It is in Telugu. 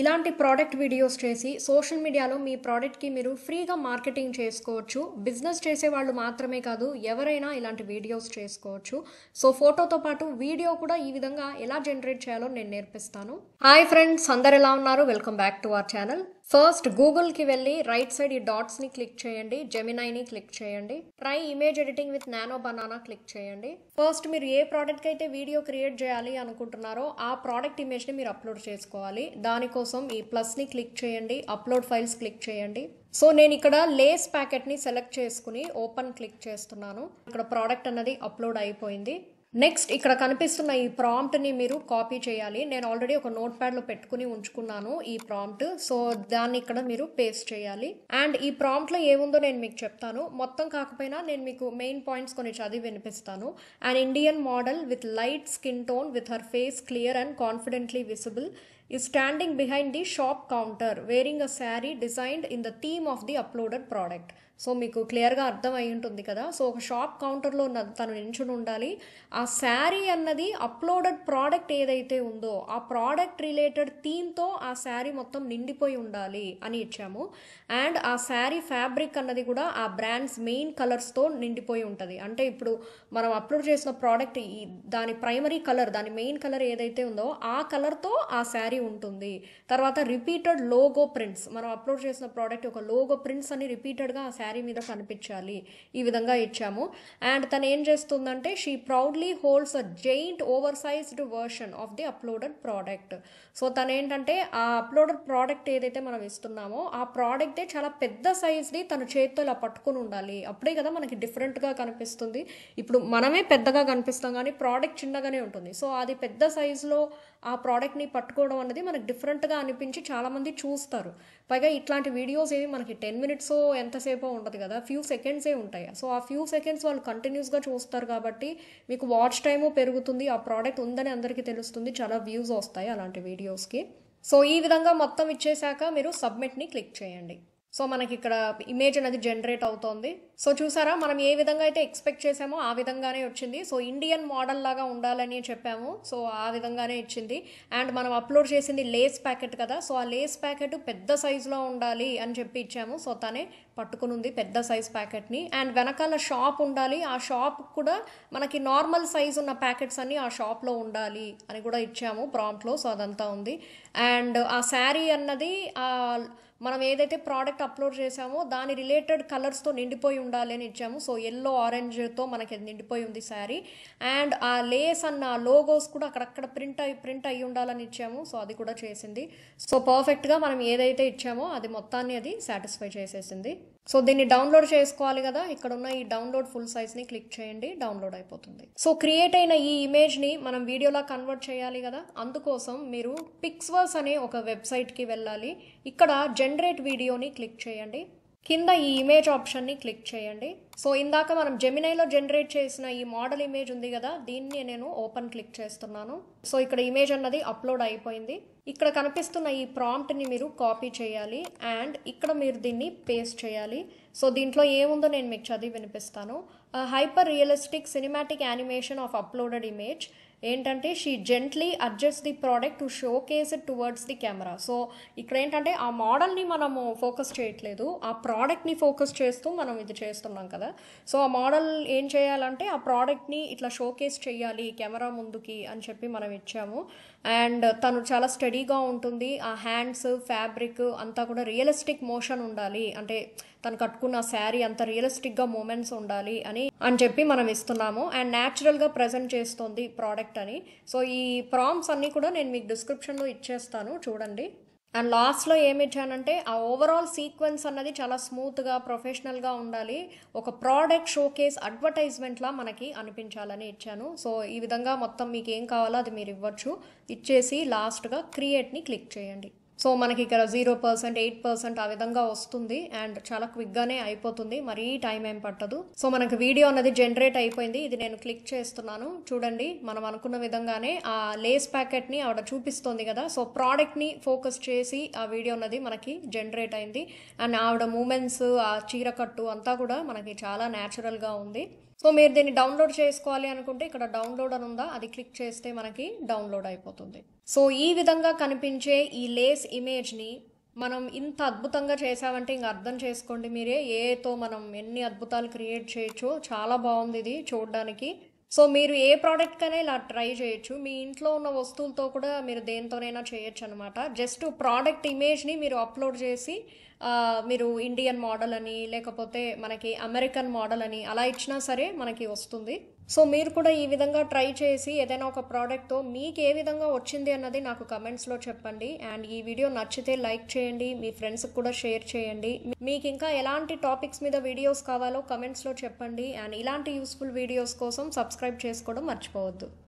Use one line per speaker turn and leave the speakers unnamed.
ఇలాంటి ప్రోడక్ట్ వీడియోస్ చేసి సోషల్ మీడియాలో మీ ప్రోడక్ట్‌కి మీరు ఫ్రీగా మార్కెటింగ్ చేసుకోవచ్చు. బిజినెస్ చేసేవాళ్ళు మాత్రమే కాదు, ఎవరైనా ఇలాంటి వీడియోస్ చేసుకోవచ్చు. సో, ఫోటోతో పాటు వీడియో కూడా ఈ విధంగా ఎలా జనరేట్ చేయాలో నేను నేర్పిస్తాను. హాయ్ ఫ్రెండ్స్, అందరు ఎలా ఉన్నారు? Welcome back to our channel. First గూగుల్‌కి వెళ్ళి రైట్ సైడ్ ఈ డాట్స్‌ని క్లిక్ చేయండి. జెమినైని క్లిక్ చేయండి. Try image editing with nano banana click చేయండి. ఫస్ట్ మీరు ఏ ప్రోడక్ట్‌కి అయితే వీడియో క్రియేట్ చేయాలి అనుకుంటున్నారో ఆ ప్రోడక్ట్ ఇమేజ్‌ని మీరు అప్లోడ్ చేసుకోవాలి. దానికోసం ఈ ప్లస్‌ని క్లిక్ చేయండి. అప్లోడ్ ఫైల్స్ క్లిక్ చేయండి. సో నేను ఇక్కడ లేస్ ప్యాకెట్ని సెలెక్ట్ చేసుకుని ఓపెన్ క్లిక్ చేస్తున్నాను. ఇక్కడ ప్రోడక్ట్ అన్నది అప్లోడ్ అయిపోయింది. నెక్స్ట్ ఇక్కడ కనిపిస్తున్న ఈ ప్రాంప్ట్ని మీరు కాపీ చేయాలి. నేను ఆల్రెడీ ఒక నోట్ ప్యాడ్లో పెట్టుకుని ఉంచుకున్నాను ఈ ప్రాంప్ట్. సో దాన్ని ఇక్కడ మీరు పేస్ట్ చేయాలి. అండ్ ఈ ప్రాంప్ట్లో ఏముందో నేను మీకు చెప్తాను. మొత్తం కాకపోయినా నేను మీకు మెయిన్ పాయింట్స్ కొన్ని చదివి వినిపిస్తాను. An Indian model with light skin tone with her face clear and confidently visible is standing behind the shop counter wearing a saree designed in the theme of the uploaded product. So మీకు క్లియర్గా అర్థం అయి ఉంటుంది కదా. సో ఒక షాప్ కౌంటర్లో తను నించుని ఉండాలి. ఆ శారీ అన్నది అప్లోడెడ్ ప్రోడక్ట్ ఏదైతే ఉందో ఆ ప్రోడక్ట్ రిలేటెడ్ థీమ్తో ఆ శారీ మొత్తం నిండిపోయి ఉండాలి అని ఇచ్చాము. అండ్ ఆ శారీ ఫ్యాబ్రిక్ అన్నది కూడా ఆ బ్రాండ్స్ మెయిన్ కలర్స్తో నిండిపోయి ఉంటుంది. అంటే ఇప్పుడు మనం అప్లోడ్ చేసిన ప్రోడక్ట్ దాని ప్రైమరీ కలర్, దాని మెయిన్ కలర్ ఏదైతే ఉందో ఆ కలర్తో ఆ శారీ ఉంటుంది. తర్వాత రిపీటెడ్ లోగో ప్రింట్స్, మనం అప్లోడ్ చేసిన ప్రోడక్ట్ ఒక లోగో ప్రింట్స్ అని రిపీటెడ్గా ఆ శారీ మీద కనిపించాలి. ఈ విధంగా ఇచ్చాము. అండ్ తను ఏం చేస్తుందంటే she proudly holds a giant over sized version of the uploaded product. So తను ఏంటంటే ఆ అప్లోడెడ్ ప్రోడక్ట్ ఏదైతే మనం ఇస్తున్నామో ఆ ప్రోడక్టే చాలా పెద్ద సైజ్ది తన చేతితో ఇలా పట్టుకుని ఉండాలి. అప్పుడే కదా మనకి డిఫరెంట్గా కనిపిస్తుంది. ఇప్పుడు మనమే పెద్దగా కనిపిస్తాం కానీ ప్రోడక్ట్ చిన్నగానే ఉంటుంది. సో అది పెద్ద సైజులో ఆ ప్రోడక్ట్ని పట్టుకోవడం అనేది మనకు డిఫరెంట్గా అనిపించి చాలామంది చూస్తారు. పైగా ఇట్లాంటి వీడియోస్ ఏవి మనకి 10 minutes ఎంతసేపో ఉండదు కదా, ఫ్యూ సెకండ్సే ఉంటాయి. సో ఆ ఫ్యూ సెకండ్స్ వాళ్ళు కంటిన్యూస్గా చూస్తారు కాబట్టి మీకు వాచ్ టైము పెరుగుతుంది. ఆ ప్రోడక్ట్ ఉందని అందరికీ తెలుస్తుంది. చాలా వ్యూస్ వస్తాయి అలాంటి వీడియోస్కి. సో ఈ విధంగా మొత్తం ఇచ్చేసాక మీరు సబ్మిట్ని క్లిక్ చేయండి. సో మనకి ఇక్కడ ఇమేజ్ అనేది జనరేట్ అవుతోంది. సో చూసారా, మనం ఏ విధంగా అయితే ఎక్స్పెక్ట్ చేసామో ఆ విధంగానే వచ్చింది. సో ఇండియన్ మోడల్ లాగా ఉండాలని చెప్పాము. సో ఆ విధంగానే ఇచ్చింది. అండ్ మనం అప్లోడ్ చేసింది లేస్ ప్యాకెట్ కదా. సో ఆ లేస్ ప్యాకెట్ పెద్ద సైజులో ఉండాలి అని చెప్పి ఇచ్చాము. సో తనే పట్టుకుని ఉంది పెద్ద సైజ్ ప్యాకెట్ని. అండ్ వెనకాల షాప్ ఉండాలి. ఆ షాప్ కూడా మనకి నార్మల్ సైజ్ ఉన్న ప్యాకెట్స్ అన్ని ఆ షాప్లో ఉండాలి అని కూడా ఇచ్చాము ప్రాంప్ట్లో. సో అదంతా ఉంది. అండ్ ఆ శారీ అన్నది మనం ఏదైతే ప్రోడక్ట్ అప్లోడ్ చేసామో దాని రిలేటెడ్ కలర్స్తో నిండిపోయి ఉండాలి అని ఇచ్చాము. సో ఎల్లో ఆరెంజ్తో మనకి నిండిపోయి ఉంది శారీ. అండ్ ఆ లేస్ అన్న లోగోస్ కూడా అక్కడక్కడ ప్రింట్ అయ్యి ఉండాలని ఇచ్చాము. సో అది కూడా చేసింది. సో పర్ఫెక్ట్గా మనం ఏదైతే ఇచ్చామో అది మొత్తాన్ని అది సాటిస్ఫై చేసేసింది. సో దీన్ని డౌన్లోడ్ చేసుకోవాలి కదా. ఇక్కడ ఉన్న ఈ డౌన్లోడ్ ఫుల్ సైజ్ని క్లిక్ చేయండి, డౌన్లోడ్ అయిపోతుంది. సో క్రియేట్ అయిన ఈ ఇమేజ్ని మనం వీడియోలా కన్వర్ట్ చేయాలి కదా. అందుకోసం మీరు పిక్స్వర్స్ అనే ఒక వెబ్సైట్కి వెళ్ళాలి. ఇక్కడ జనరేట్ వీడియోని క్లిక్ చేయండి. కింద ఈ ఇమేజ్ ఆప్షన్ని క్లిక్ చేయండి. సో ఇందాక మనం జెమినైలో జనరేట్ చేసిన ఈ మోడల్ ఇమేజ్ ఉంది కదా, దీన్ని నేను ఓపెన్ క్లిక్ చేస్తున్నాను. సో ఇక్కడ ఇమేజ్ అన్నది అప్లోడ్ అయిపోయింది. ఇక్కడ కనిపిస్తున్న ఈ ప్రాంప్ట్ని మీరు కాపీ చేయాలి అండ్ ఇక్కడ మీరు దీన్ని పేస్ట్ చేయాలి. సో దీంట్లో ఏముందో నేను మీకు చదివి వినిపిస్తాను. Hyper realistic cinematic animation of uploaded image ఏంటంటే she gently adjust the product to showcase it towards the camera. So ఇక్కడ ఏంటంటే ఆ మోడల్ని మనము ఫోకస్ చేయట్లేదు, ఆ ప్రోడక్ట్ని ఫోకస్ చేస్తూ మనం ఇది చేస్తున్నాం కదా. సో ఆ మోడల్ ఏం చేయాలంటే ఆ ప్రోడక్ట్ని ఇట్లా షోకేస్ చేయాలి కెమెరా ముందుకి అని చెప్పి మనం ఇచ్చాము. అండ్ తను చాలా స్టడీగా ఉంటుంది. ఆ హ్యాండ్స్ ఫ్యాబ్రిక్ అంతా కూడా రియలిస్టిక్ మోషన్ ఉండాలి, అంటే తను కట్టుకున్న శారీ అంత రియలిస్టిక్గా మూమెంట్స్ ఉండాలి అని చెప్పి మనం ఇస్తున్నాము. అండ్ న్యాచురల్గా ప్రజెంట్ చేస్తుంది ప్రోడక్ట్ అని. సో ఈ ప్రాంప్ట్స్ అన్నీ కూడా నేను మీకు డిస్క్రిప్షన్లో ఇచ్చేస్తాను, చూడండి. అండ్ లాస్ట్లో ఏమి ఇచ్చానంటే ఆ ఓవరాల్ సీక్వెన్స్ అన్నది చాలా స్మూత్గా ప్రొఫెషనల్గా ఉండాలి, ఒక ప్రోడక్ట్ షోకేస్ అడ్వర్టైజ్మెంట్లా మనకి అనిపించాలని ఇచ్చాను. సో ఈ విధంగా మొత్తం మీకు ఏం కావాలో అది మీరు ఇవ్వచ్చు. ఇచ్చేసి లాస్ట్గా క్రియేట్ని క్లిక్ చేయండి. సో మనకి ఇక్కడ 0%, 8% ఆ విధంగా వస్తుంది. అండ్ చాలా క్విక్గానే అయిపోతుంది, మరీ టైం ఏం పట్టదు. సో మనకి వీడియో అన్నది జనరేట్ అయిపోయింది. ఇది నేను క్లిక్ చేస్తున్నాను, చూడండి. మనం అనుకున్న విధంగానే ఆ లేస్ ప్యాకెట్ని ఆవిడ చూపిస్తుంది కదా. సో ప్రోడక్ట్ని ఫోకస్ చేసి ఆ వీడియో అన్నది మనకి జనరేట్ అయింది. అండ్ ఆవిడ మూమెంట్స్, ఆ చీర కట్టు అంతా కూడా మనకి చాలా న్యాచురల్గా ఉంది. సో మీరు దీన్ని డౌన్లోడ్ చేసుకోవాలి అనుకుంటే ఇక్కడ డౌన్లోడ్ అని ఉందా, అది క్లిక్ చేస్తే మనకి డౌన్లోడ్ అయిపోతుంది. సో ఈ విధంగా కనిపించే ఈ లేస్ ఇమేజ్ని మనం ఇంత అద్భుతంగా చేసామంటే ఇంక అర్థం చేసుకోండి మీరే, ఏతో మనం ఎన్ని అద్భుతాలు క్రియేట్ చేయొచ్చో. చాలా బాగుంది ఇది చూడడానికి. సో మీరు ఏ ప్రోడక్ట్కైనా ఇలా ట్రై చేయొచ్చు. మీ ఇంట్లో ఉన్న వస్తువులతో కూడా మీరు దేనితోనైనా చేయొచ్చు అనమాట. జస్ట్ ప్రోడక్ట్ ఇమేజ్ని మీరు అప్లోడ్ చేసి మీరు ఇండియన్ మోడల్ అని లేకపోతే మనకి అమెరికన్ మోడల్ అని అలా ఇచ్చినా సరే మనకి వస్తుంది. సో మీరు కూడా ఈ విధంగా ట్రై చేసి ఏదైనా ఒక ప్రోడక్ట్తో మీకు ఏ విధంగా వచ్చింది అన్నది నాకు కమెంట్స్లో చెప్పండి. అండ్ ఈ వీడియో నచ్చితే లైక్ చేయండి, మీ ఫ్రెండ్స్కి కూడా షేర్ చేయండి. మీకు ఇంకా ఎలాంటి టాపిక్స్ మీద వీడియోస్ కావాలో కమెంట్స్లో చెప్పండి. అండ్ ఇలాంటి యూస్ఫుల్ వీడియోస్ కోసం సబ్స్క్రైబ్ చేసుకోవడం మర్చిపోవద్దు.